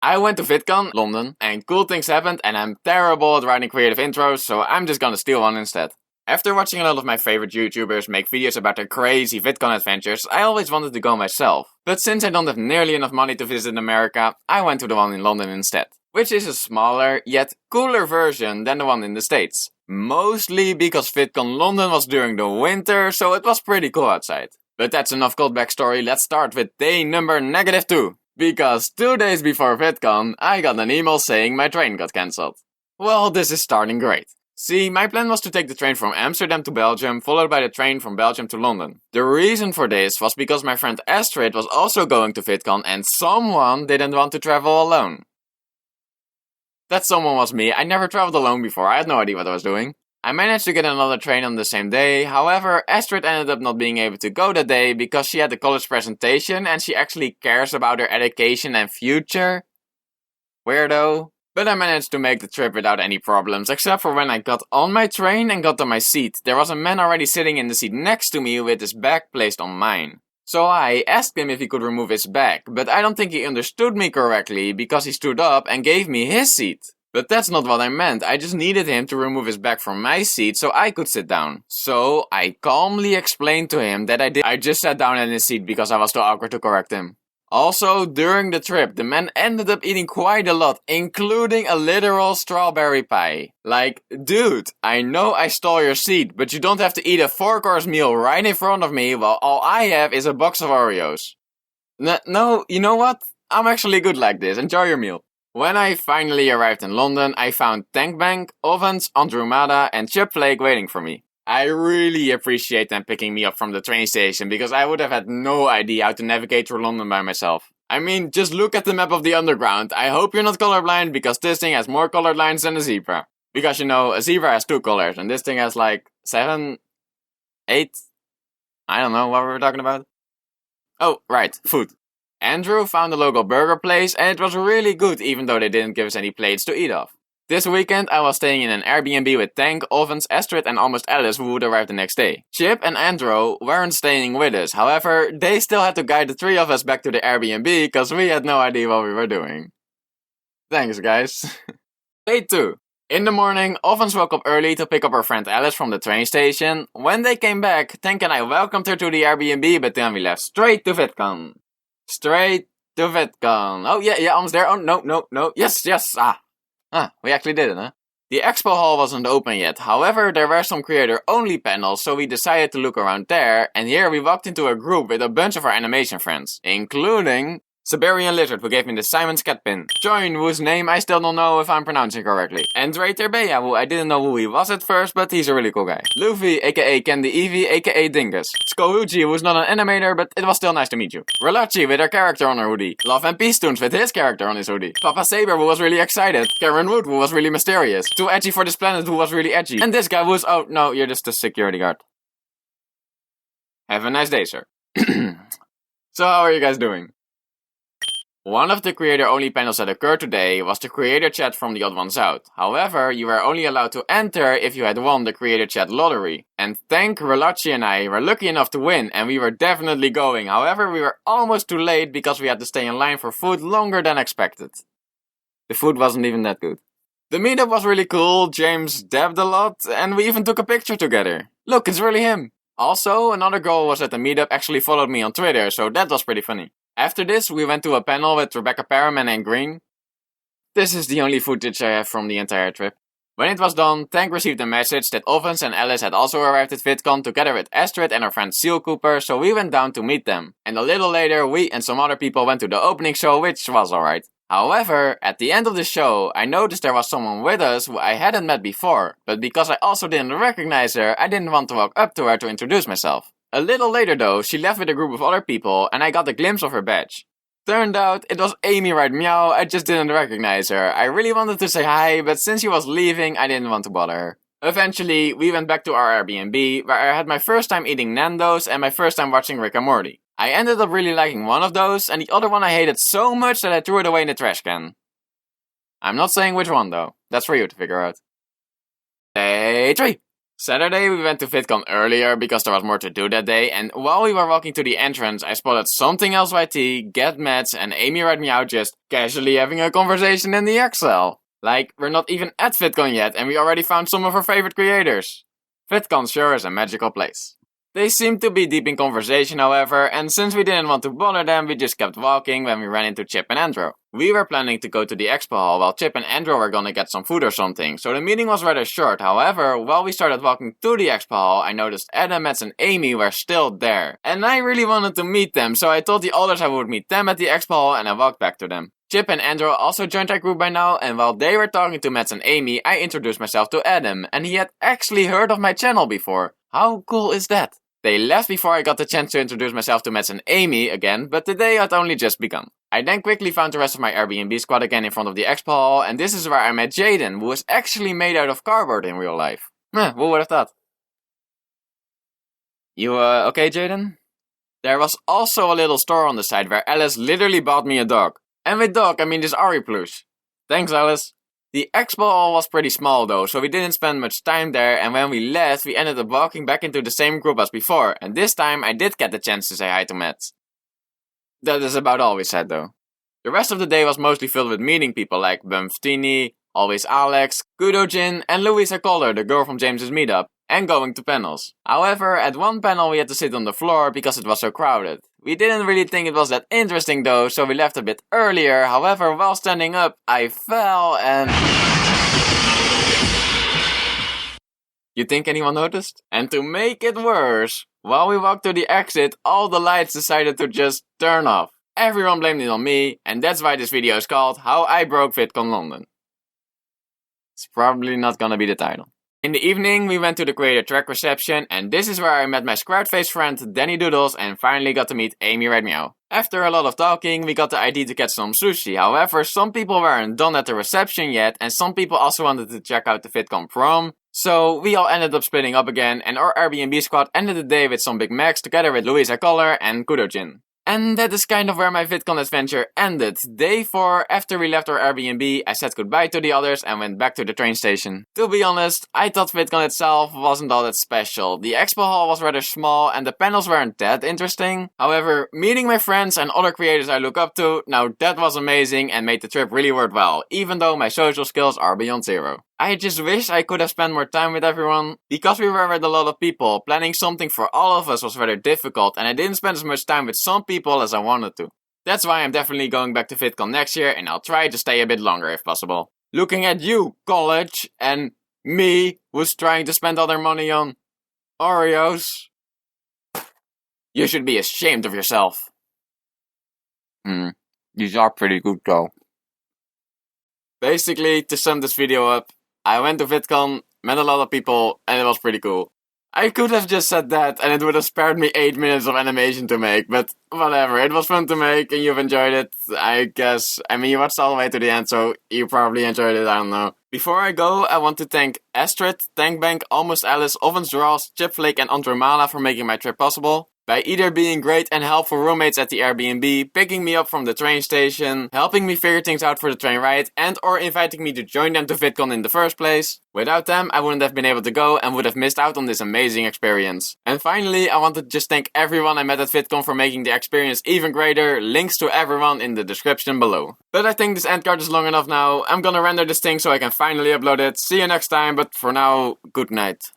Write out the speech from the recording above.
I went to Vidcon London, and cool things happened, and I'm terrible at writing creative intros, so I'm just gonna steal one instead. After watching a lot of my favorite YouTubers make videos about their crazy VidCon adventures, I always wanted to go myself. But since I don't have nearly enough money to visit America, I went to the one in London instead. Which is a smaller, yet cooler version than the one in the States. Mostly because VidCon London was during the winter, so it was pretty cool outside. But that's enough cold backstory, let's start with day number -2. Because 2 days before VidCon, I got an email saying my train got cancelled. Well, this is starting great. See, my plan was to take the train from Amsterdam to Belgium, followed by the train from Belgium to London. The reason for this was because my friend Astrid was also going to VidCon and someone didn't want to travel alone. That someone was me. I never traveled alone before, I had no idea what I was doing. I managed to get another train on the same day, however, Astrid ended up not being able to go that day because she had a college presentation and she actually cares about her education and future. Weirdo. But I managed to make the trip without any problems, except for when I got on my train and got to my seat. There was a man already sitting in the seat next to me with his bag placed on mine. So I asked him if he could remove his bag, but I don't think he understood me correctly because he stood up and gave me his seat. But that's not what I meant, I just needed him to remove his bag from my seat so I could sit down. So I calmly explained to him that I just sat down in his seat because I was too awkward to correct him. Also, during the trip, the man ended up eating quite a lot, including a literal strawberry pie. Like, dude, I know I stole your seat, but you don't have to eat a 4-course meal right in front of me while all I have is a box of Oreos. No, you know what? I'm actually good like this, enjoy your meal. When I finally arrived in London, I found Tank Bank, Ovens, Andromeda and Chip Flake waiting for me. I really appreciate them picking me up from the train station because I would have had no idea how to navigate through London by myself. I mean, just look at the map of the underground. I hope you're not colorblind because this thing has more colored lines than a zebra. Because you know, a zebra has 2 colors and this thing has like 7, 8, I don't know what we were talking about. Oh, right, food. Andrew found a local burger place and it was really good even though they didn't give us any plates to eat off. This weekend I was staying in an Airbnb with Tank, Ovens, Astrid and almost Alice who would arrive the next day. Chip and Andrew weren't staying with us, however, they still had to guide the 3 of us back to the Airbnb because we had no idea what we were doing. Thanks guys. Day 2. In the morning, Ovens woke up early to pick up her friend Alice from the train station. When they came back, Tank and I welcomed her to the Airbnb, but then we left straight to VidCon. Straight to VidCon. Oh yeah, almost there. Oh no. Yes. We actually did it, huh? The expo hall wasn't open yet, however there were some creator-only panels, so we decided to look around there, and here we walked into a group with a bunch of our animation friends, including Siberian Lizard, who gave me the Simon's cat pin, Join, whose name I still don't know if I'm pronouncing correctly, Andre Terbeya, who I didn't know who he was at first, but he's a really cool guy, Luffy, aka Candy Eevee, aka Dingus, Skohuchi, who's not an animator, but it was still nice to meet you, Relachi with her character on her hoodie, Love and Peace Toons with his character on his hoodie, Papa Saber, who was really excited, Karen Wood, who was really mysterious, Too Edgy for This Planet, who was really edgy, and this guy who's, oh no, you're just a security guard. Have a nice day, sir. So how are you guys doing? One of the creator-only panels that occurred today was the creator chat from the Odd Ones Out. However, you were only allowed to enter if you had won the creator chat lottery. And Tank, Relachi and I were lucky enough to win and we were definitely going. However, we were almost too late because we had to stay in line for food longer than expected. The food wasn't even that good. The meetup was really cool, James dabbed a lot, and we even took a picture together. Look, it's really him. Also, another girl was at the meetup actually followed me on Twitter, so that was pretty funny. After this, we went to a panel with Rebecca Perriman and Green. This is the only footage I have from the entire trip. When it was done, Tank received a message that Ovens and Alice had also arrived at VidCon together with Astrid and her friend Seal Cooper, so we went down to meet them. And a little later, we and some other people went to the opening show, which was alright. However, at the end of the show, I noticed there was someone with us who I hadn't met before, but because I also didn't recognize her, I didn't want to walk up to her to introduce myself. A little later though, she left with a group of other people and I got a glimpse of her badge. Turned out it was Amy Right Meow, I just didn't recognize her. I really wanted to say hi, but since she was leaving, I didn't want to bother her. Eventually, we went back to our Airbnb, where I had my first time eating Nando's and my first time watching Rick and Morty. I ended up really liking one of those, and the other one I hated so much that I threw it away in the trash can. I'm not saying which one though, that's for you to figure out. Day 3! Saturday we went to Vidcon earlier because there was more to do that day, and while we were walking to the entrance I spotted something else YT, Get Mats and Amy Right Meow just casually having a conversation in the Excel. Like, we're not even at Vidcon yet and we already found some of our favorite creators. Vidcon sure is a magical place. They seemed to be deep in conversation however, and since we didn't want to bother them, we just kept walking when we ran into Chip and Andrew. We were planning to go to the expo hall while Chip and Andrew were gonna get some food or something, so the meeting was rather short. However, while we started walking to the expo hall, I noticed Adam, Mats and Amy were still there. And I really wanted to meet them, so I told the others I would meet them at the expo hall and I walked back to them. Chip and Andrew also joined our group by now, and while they were talking to Mats and Amy, I introduced myself to Adam, and he had actually heard of my channel before. How cool is that? They left before I got the chance to introduce myself to Mats and Amy again, but the day had only just begun. I then quickly found the rest of my Airbnb squad again in front of the expo hall, and this is where I met Jaden, who is actually made out of cardboard in real life. Who would have thought? You okay, Jaden? There was also a little store on the side where Alice literally bought me a dog. And with dog I mean this Ari plush. Thanks, Alice. The expo hall was pretty small though, so we didn't spend much time there, and when we left we ended up walking back into the same group as before, and this time I did get the chance to say hi to Matt. That is about all we said though. The rest of the day was mostly filled with meeting people like Bumftini, Always Alex, Kudojin, and Louisa Collar, the girl from James's meetup, and going to panels. However, at one panel we had to sit on the floor because it was so crowded. We didn't really think it was that interesting though, so we left a bit earlier. However, while standing up, I fell and... You think anyone noticed? And to make it worse, while we walked to the exit, all the lights decided to just turn off. Everyone blamed it on me, and that's why this video is called How I Broke Vidcon London. It's probably not gonna be the title. In the evening, we went to the creator track reception, and this is where I met my scrout-faced friend Danny Doodles and finally got to meet Amy Right Meow. After a lot of talking, we got the idea to get some sushi. However, some people weren't done at the reception yet, and some people also wanted to check out the Vidcon prom. So we all ended up splitting up again, and our Airbnb squad ended the day with some Big Macs together with Louisa Collar and Kudojin. And that is kind of where my Vidcon adventure ended. Day 4, after we left our Airbnb, I said goodbye to the others and went back to the train station. To be honest, I thought Vidcon itself wasn't all that special. The expo hall was rather small and the panels weren't that interesting. However, meeting my friends and other creators I look up to, now that was amazing and made the trip really worthwhile, even though my social skills are beyond zero. I just wish I could have spent more time with everyone. Because we were with a lot of people, planning something for all of us was rather difficult and I didn't spend as much time with some people as I wanted to. That's why I'm definitely going back to Vidcon next year and I'll try to stay a bit longer if possible. Looking at you, college, and me, who's trying to spend all their money on Oreos. You should be ashamed of yourself. These are pretty good though. Basically, to sum this video up, I went to Vidcon, met a lot of people, and it was pretty cool. I could have just said that and it would have spared me 8 minutes of animation to make, but whatever, it was fun to make and you've enjoyed it, I guess. I mean, you watched all the way to the end, so you probably enjoyed it, I don't know. Before I go, I want to thank Astrid, Tankbank, Almost Alice, Ovens Draws, Chipflake and Andre Mala for making my trip possible. By either being great and helpful roommates at the Airbnb, picking me up from the train station, helping me figure things out for the train ride, and or inviting me to join them to Vidcon in the first place. Without them, I wouldn't have been able to go and would have missed out on this amazing experience. And finally, I want to just thank everyone I met at Vidcon for making the experience even greater. Links to everyone in the description below. But I think this end card is long enough now. I'm gonna render this thing so I can finally upload it. See you next time, but for now, good night.